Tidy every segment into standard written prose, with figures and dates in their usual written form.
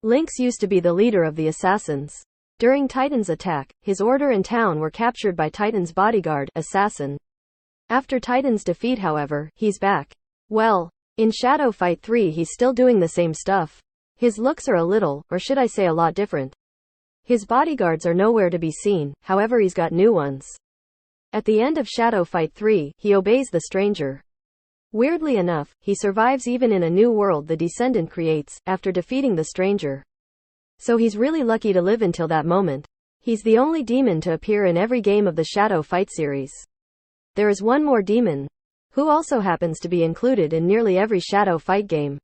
Lynx used to be the leader of the assassins. During Titan's attack, his order and town were captured by Titan's bodyguard, Assassin. After Titan's defeat, however, he's back. Well, in Shadow Fight 3 he's still doing the same stuff. His looks are a little, or should I say a lot different. His bodyguards are nowhere to be seen, however he's got new ones. At the end of Shadow Fight 3, he obeys the stranger. Weirdly enough, he survives even in a new world the Descendant creates, after defeating the stranger. So he's really lucky to live until that moment. He's the only demon to appear in every game of the Shadow Fight series. There is one more demon, who also happens to be included in nearly every Shadow Fight game.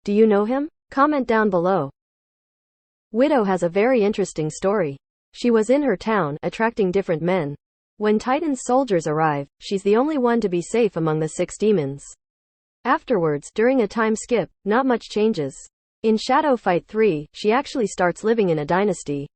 Do you know him? Comment down below. Widow has a very interesting story. She was in her town, attracting different men. When Titan's soldiers arrive, she's the only one to be safe among the 6 demons. Afterwards, during a time skip, not much changes. In Shadow Fight 3, she actually starts living in a dynasty.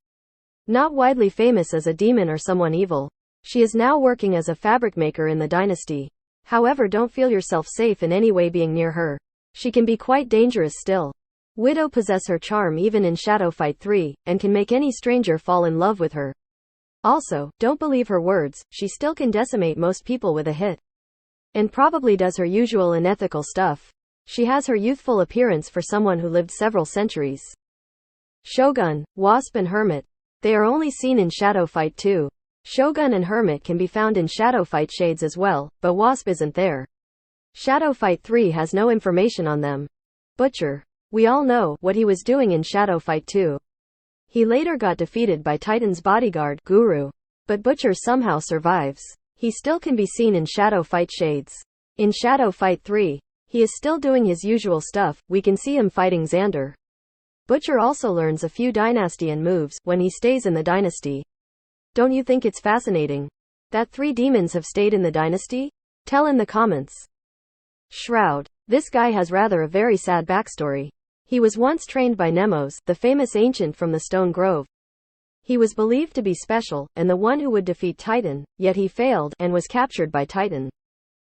Not widely famous as a demon or someone evil. She is now working as a fabric maker in the dynasty. However, don't feel yourself safe in any way being near her. She can be quite dangerous still. Widow possesses her charm even in Shadow Fight 3, and can make any stranger fall in love with her. Also, don't believe her words, she still can decimate most people with a hit. And probably does her usual unethical stuff. She has her youthful appearance for someone who lived several centuries. Shogun, Wasp and Hermit. They are only seen in Shadow Fight 2. Shogun and Hermit can be found in Shadow Fight shades as well, but Wasp isn't there. Shadow Fight 3 has no information on them. Butcher. We all know what he was doing in Shadow Fight 2. He later got defeated by Titan's bodyguard, Guru. But Butcher somehow survives. He still can be seen in Shadow Fight shades. In Shadow Fight 3, he is still doing his usual stuff, we can see him fighting Xander. Butcher also learns a few Dynastian moves when he stays in the dynasty. Don't you think it's fascinating that 3 demons have stayed in the dynasty? Tell in the comments. Shroud. This guy has rather a very sad backstory. He was once trained by Nemos, the famous ancient from the Stone Grove. He was believed to be special, and the one who would defeat Titan, yet he failed, and was captured by Titan.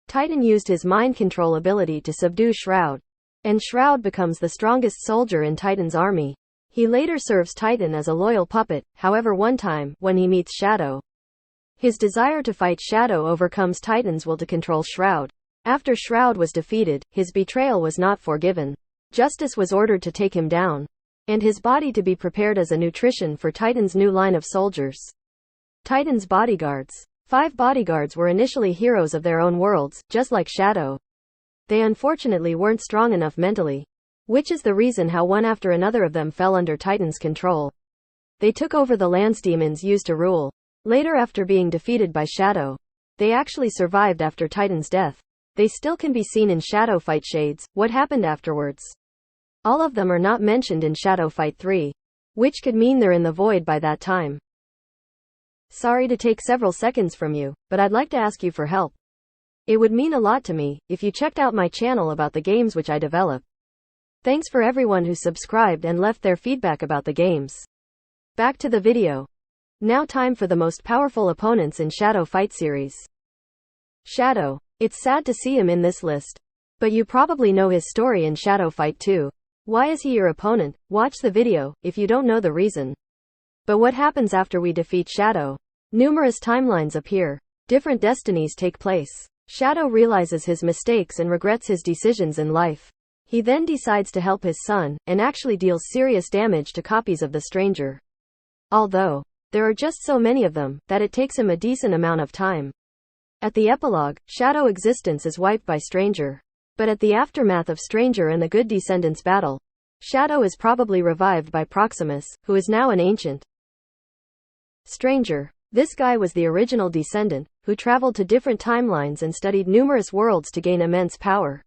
Titan used his mind control ability to subdue Shroud. And Shroud becomes the strongest soldier in Titan's army. He later serves Titan as a loyal puppet, however one time, when he meets Shadow. His desire to fight Shadow overcomes Titan's will to control Shroud. After Shroud was defeated, his betrayal was not forgiven. Justice was ordered to take him down, and his body to be prepared as a nutrition for Titan's new line of soldiers. Titan's bodyguards. 5 bodyguards were initially heroes of their own worlds, just like Shadow. They unfortunately weren't strong enough mentally, which is the reason how one after another of them fell under Titan's control. They took over the lands demons used to rule. Later, after being defeated by Shadow, they actually survived after Titan's death. They still can be seen in Shadow Fight shades. What happened afterwards? All of them are not mentioned in Shadow Fight 3, which could mean they're in the void by that time. Sorry to take several seconds from you, but I'd like to ask you for help. It would mean a lot to me if you checked out my channel about the games which I develop. Thanks for everyone who subscribed and left their feedback about the games. Back to the video. Now time for the most powerful opponents in Shadow Fight series. Shadow. It's sad to see him in this list, but you probably know his story in Shadow Fight 2. Why is he your opponent? Watch the video, if you don't know the reason. But what happens after we defeat Shadow? Numerous timelines appear. Different destinies take place. Shadow realizes his mistakes and regrets his decisions in life. He then decides to help his son, and actually deals serious damage to copies of the stranger. Although, there are just so many of them, that it takes him a decent amount of time. At the epilogue, Shadow existence is wiped by Stranger. But at the aftermath of Stranger and the Good Descendants battle, Shadow is probably revived by Proximus, who is now an ancient. Stranger. This guy was the original descendant, who traveled to different timelines and studied numerous worlds to gain immense power.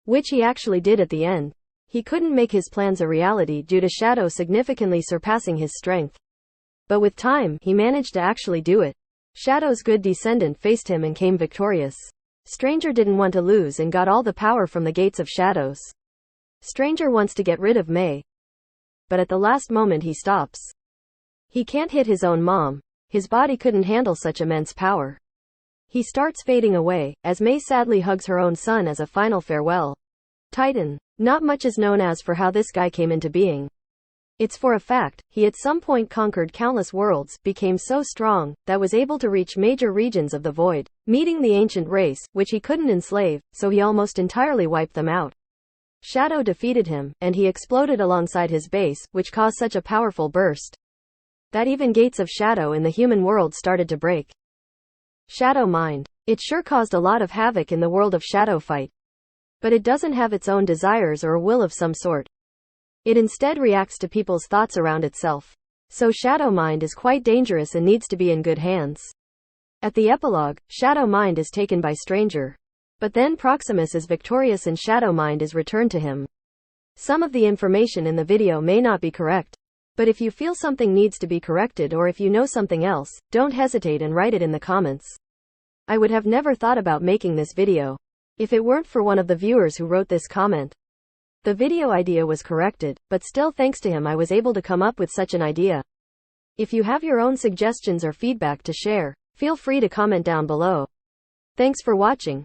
Which he actually did at the end. He couldn't make his plans a reality due to Shadow significantly surpassing his strength. But with time, he managed to actually do it. Shadow's good descendant faced him and came victorious. Stranger didn't want to lose and got all the power from the gates of shadows. Stranger wants to get rid of May, but at the last moment he stops. He can't hit his own mom. His body couldn't handle such immense power. He starts fading away, as May sadly hugs her own son as a final farewell. Titan. Not much is known as for how this guy came into being. It's for a fact, he at some point conquered countless worlds, became so strong, that was able to reach major regions of the void, meeting the ancient race, which he couldn't enslave, so he almost entirely wiped them out. Shadow defeated him, and he exploded alongside his base, which caused such a powerful burst that even gates of shadow in the human world started to break. Shadow mind. It sure caused a lot of havoc in the world of Shadow Fight. But it doesn't have its own desires or a will of some sort. It instead reacts to people's thoughts around itself. So Shadow Mind is quite dangerous and needs to be in good hands. At the epilogue, Shadow Mind is taken by Stranger. But then Proximus is victorious and Shadow Mind is returned to him. Some of the information in the video may not be correct. But if you feel something needs to be corrected or if you know something else, don't hesitate and write it in the comments. I would have never thought about making this video if it weren't for one of the viewers who wrote this comment. The video idea was corrected, but still thanks to him I was able to come up with such an idea. If you have your own suggestions or feedback to share, feel free to comment down below. Thanks for watching.